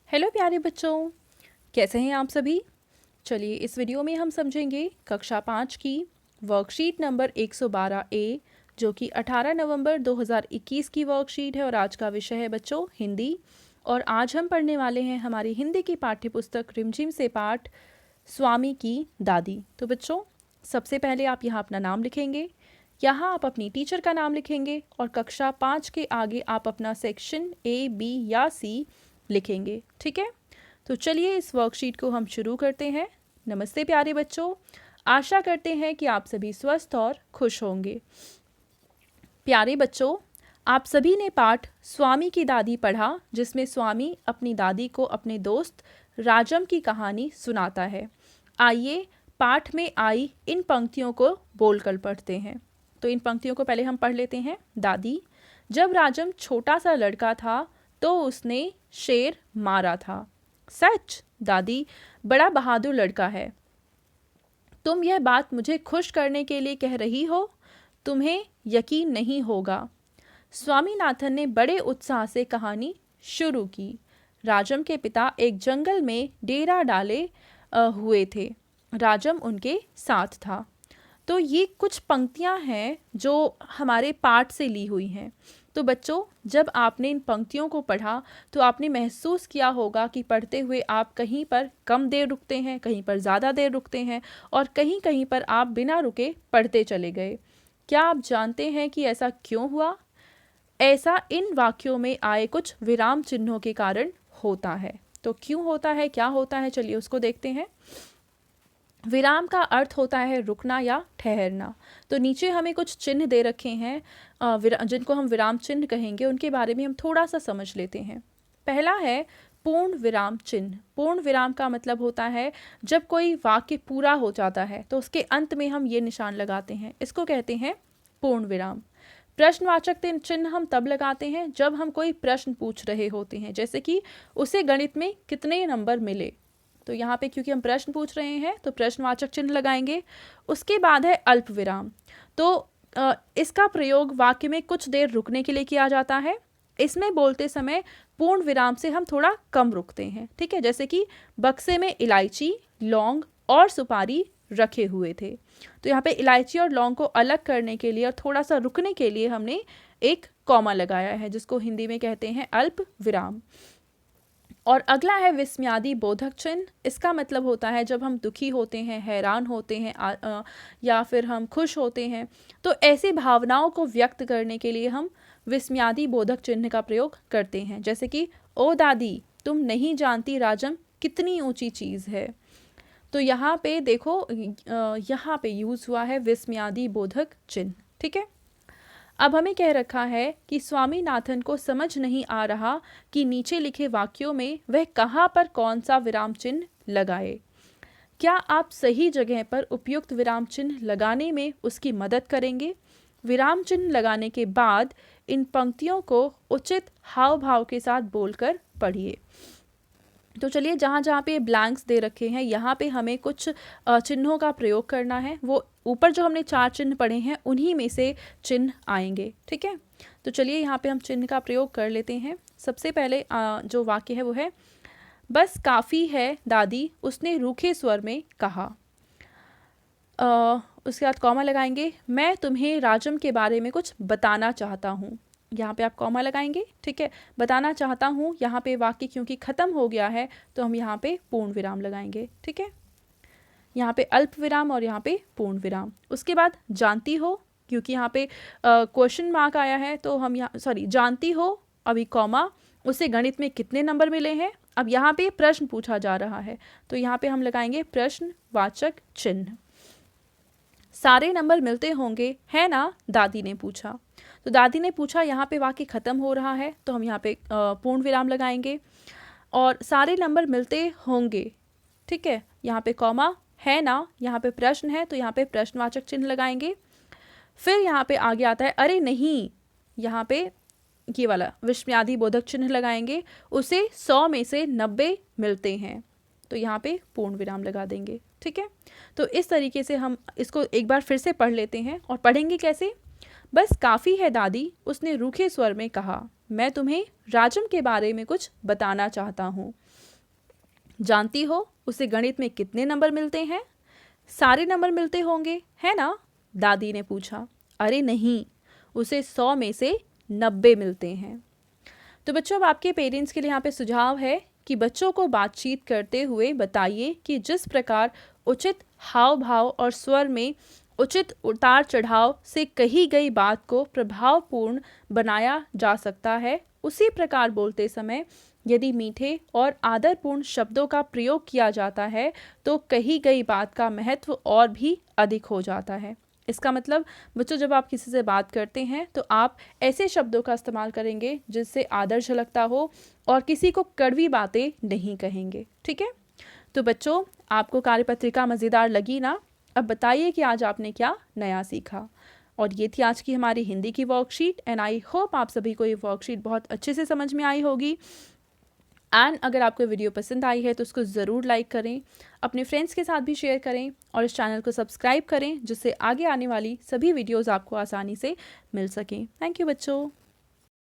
Hello प्यारे बच्चों, कैसे हैं आप सभी। चलिए इस वीडियो में हम समझेंगे कक्षा 5 की वर्कशीट नंबर 112 ए, जो कि 18 नवंबर 2021 की वर्कशीट है और आज का विषय है बच्चों हिंदी। और आज हम पढ़ने वाले हैं हमारी हिंदी की पाठ्यपुस्तक रिमझिम से पाठ स्वामी की दादी। तो बच्चों, सबसे पहले आप यहाँ अपना नाम लिखेंगे, यहाँ आप अपनी टीचर का नाम लिखेंगे और कक्षा 5 के आगे आप अपना सेक्शन ए, बी या सी लिखेंगे। ठीक है, तो चलिए इस वर्कशीट को हम शुरू करते हैं। नमस्ते प्यारे बच्चों, आशा करते हैं कि आप सभी स्वस्थ और खुश होंगे। प्यारे बच्चों, आप सभी ने पाठ स्वामी की दादी पढ़ा, जिसमें स्वामी अपनी दादी को अपने दोस्त राजम की कहानी सुनाता है। आइए पाठ में आई इन पंक्तियों को बोलकर पढ़ते हैं। तो इन पंक्तियों को पहले हम पढ़ लेते हैं। दादी, जब राजम छोटा सा लड़का था तो उसने शेर मारा था। सच? दादी, बड़ा बहादुर लड़का है। तुम यह बात मुझे खुश करने के लिए कह रही हो? तुम्हें यकीन नहीं होगा। स्वामीनाथन ने बड़े उत्साह से कहानी शुरू की। राजम के पिता एक जंगल में डेरा डाले हुए थे। राजम उनके साथ था। तो ये कुछ पंक्तियां हैं जो हमारे पाठ से ली हुई हैं। तो बच्चों, जब आपने इन पंक्तियों को पढ़ा तो आपने महसूस किया होगा कि पढ़ते हुए आप कहीं पर कम देर रुकते हैं, कहीं पर ज़्यादा देर रुकते हैं और कहीं कहीं पर आप बिना रुके पढ़ते चले गए। क्या आप जानते हैं कि ऐसा क्यों हुआ? ऐसा इन वाक्यों में आए कुछ विराम चिन्हों के कारण होता है। तो क्यों होता है, क्या होता है, चलिए उसको देखते हैं। विराम का अर्थ होता है रुकना या ठहरना। तो नीचे हमें कुछ चिन्ह दे रखे हैं जिनको हम विराम चिन्ह कहेंगे, उनके बारे में हम थोड़ा सा समझ लेते हैं। पहला है पूर्ण विराम चिन्ह। पूर्ण विराम का मतलब होता है जब कोई वाक्य पूरा हो जाता है तो उसके अंत में हम ये निशान लगाते हैं, इसको कहते हैं पूर्ण विराम। प्रश्नवाचक चिन्ह हम तब लगाते हैं जब हम कोई प्रश्न पूछ रहे होते हैं, जैसे कि उसे गणित में कितने नंबर मिले। तो यहाँ पे क्योंकि हम प्रश्न पूछ रहे हैं तो प्रश्नवाचक चिन्ह लगाएंगे। उसके बाद है अल्प विराम। तो इसका प्रयोग वाक्य में कुछ देर रुकने के लिए किया जाता है। इसमें बोलते समय पूर्ण विराम से हम थोड़ा कम रुकते हैं। ठीक है, जैसे कि बक्से में इलायची, लौंग और सुपारी रखे हुए थे। तो यहाँ पे इलायची और लौंग को अलग करने के लिए और थोड़ा सा रुकने के लिए हमने एक कॉमा लगाया है, जिसको हिंदी में कहते हैं अल्प विराम। और अगला है विस्मयादि बोधक चिन्ह। इसका मतलब होता है जब हम दुखी होते हैं, हैरान होते हैं या फिर हम खुश होते हैं, तो ऐसी भावनाओं को व्यक्त करने के लिए हम विस्मयादि बोधक चिन्ह का प्रयोग करते हैं, जैसे कि ओ दादी, तुम नहीं जानती राजम कितनी ऊंची चीज़ है। तो यहाँ पे देखो, यहाँ पे यूज़ हुआ है विस्मयादि बोधक चिन्ह। ठीक है, अब हमें कह रखा है कि स्वामीनाथन को समझ नहीं आ रहा कि नीचे लिखे वाक्यों में वह कहाँ पर कौन सा विराम चिन्ह लगाए। क्या आप सही जगह पर उपयुक्त विराम चिन्ह लगाने में उसकी मदद करेंगे? विराम चिन्ह लगाने के बाद इन पंक्तियों को उचित हाव भाव के साथ बोलकर पढ़िए। तो चलिए, जहाँ जहाँ पे ब्लैंक्स दे रखे हैं यहाँ पे हमें कुछ चिन्हों का प्रयोग करना है। वो ऊपर जो हमने 4 चिन्ह पढ़े हैं उन्हीं में से चिन्ह आएंगे। ठीक है, तो चलिए यहाँ पे हम चिन्ह का प्रयोग कर लेते हैं। सबसे पहले जो वाक्य है वो है, बस काफ़ी है दादी, उसने रूखे स्वर में कहा। उसके बाद कॉमा लगाएंगे, मैं तुम्हें राजम के बारे में कुछ बताना चाहता हूँ। यहाँ पे आप कॉमा लगाएंगे। ठीक है, बताना चाहता हूँ, यहाँ पे वाक्य क्योंकि ख़त्म हो गया है तो हम यहाँ पे पूर्ण विराम लगाएंगे। ठीक है, यहाँ पे अल्प विराम और यहाँ पे पूर्ण विराम। उसके बाद जानती हो, क्योंकि यहाँ पे क्वेश्चन मार्क आया है तो हम यहाँ जानती हो, अभी कॉमा, उसे गणित में कितने नंबर मिले हैं। अब यहाँ पे प्रश्न पूछा जा रहा है तो यहाँ पे हम लगाएंगे प्रश्नवाचक चिन्ह। सारे नंबर मिलते होंगे है ना, दादी ने पूछा। तो दादी ने पूछा, यहाँ पे वाक्य ख़त्म हो रहा है तो हम यहाँ पे पूर्ण विराम लगाएंगे। और सारे नंबर मिलते होंगे, ठीक है, यहाँ पे कॉमा, है ना, यहाँ पे प्रश्न है तो यहाँ पे प्रश्नवाचक चिन्ह लगाएंगे। फिर यहाँ पे आगे आता है अरे नहीं, यहाँ पे ये वाला विस्मयादि बोधक चिन्ह लगाएंगे। उसे 100 में से 90 मिलते हैं तो यहाँ पे पूर्ण विराम लगा देंगे। ठीक है, तो इस तरीके से हम इसको एक बार फिर से पढ़ लेते हैं। और पढ़ेंगे कैसे? बस काफ़ी है दादी, उसने रूखे स्वर में कहा, मैं तुम्हें राजम के बारे में कुछ बताना चाहता हूँ। जानती हो उसे गणित में कितने नंबर मिलते हैं? सारे नंबर मिलते होंगे, है ना? दादी ने पूछा। अरे नहीं, उसे 100 में से 90 मिलते हैं। तो बच्चों, अब आपके पेरेंट्स के लिए यहाँ पे सुझाव है कि बच्चों को बातचीत करते हुए बताइए कि जिस प्रकार उचित हाव भाव और स्वर में उचित उतार चढ़ाव से कही गई बात को प्रभावपूर्ण बनाया जा सकता है, उसी प्रकार बोलते समय यदि मीठे और आदरपूर्ण शब्दों का प्रयोग किया जाता है तो कही गई बात का महत्व और भी अधिक हो जाता है। इसका मतलब बच्चों, जब आप किसी से बात करते हैं तो आप ऐसे शब्दों का इस्तेमाल करेंगे जिससे आदर झलकता हो और किसी को कड़वी बातें नहीं कहेंगे। ठीक है? तो बच्चों, आपको कार्यपत्रिका मज़ेदार लगी ना? अब बताइए कि आज आपने क्या नया सीखा। और ये थी आज की हमारी हिंदी की वर्कशीट एंड आई होप आप सभी को ये वर्कशीट बहुत अच्छे से समझ में आई होगी। एंड अगर आपको वीडियो पसंद आई है तो उसको ज़रूर लाइक करें, अपने फ्रेंड्स के साथ भी शेयर करें और इस चैनल को सब्सक्राइब करें जिससे आगे आने वाली सभी वीडियोस आपको आसानी से मिल सकें। थैंक यू बच्चों।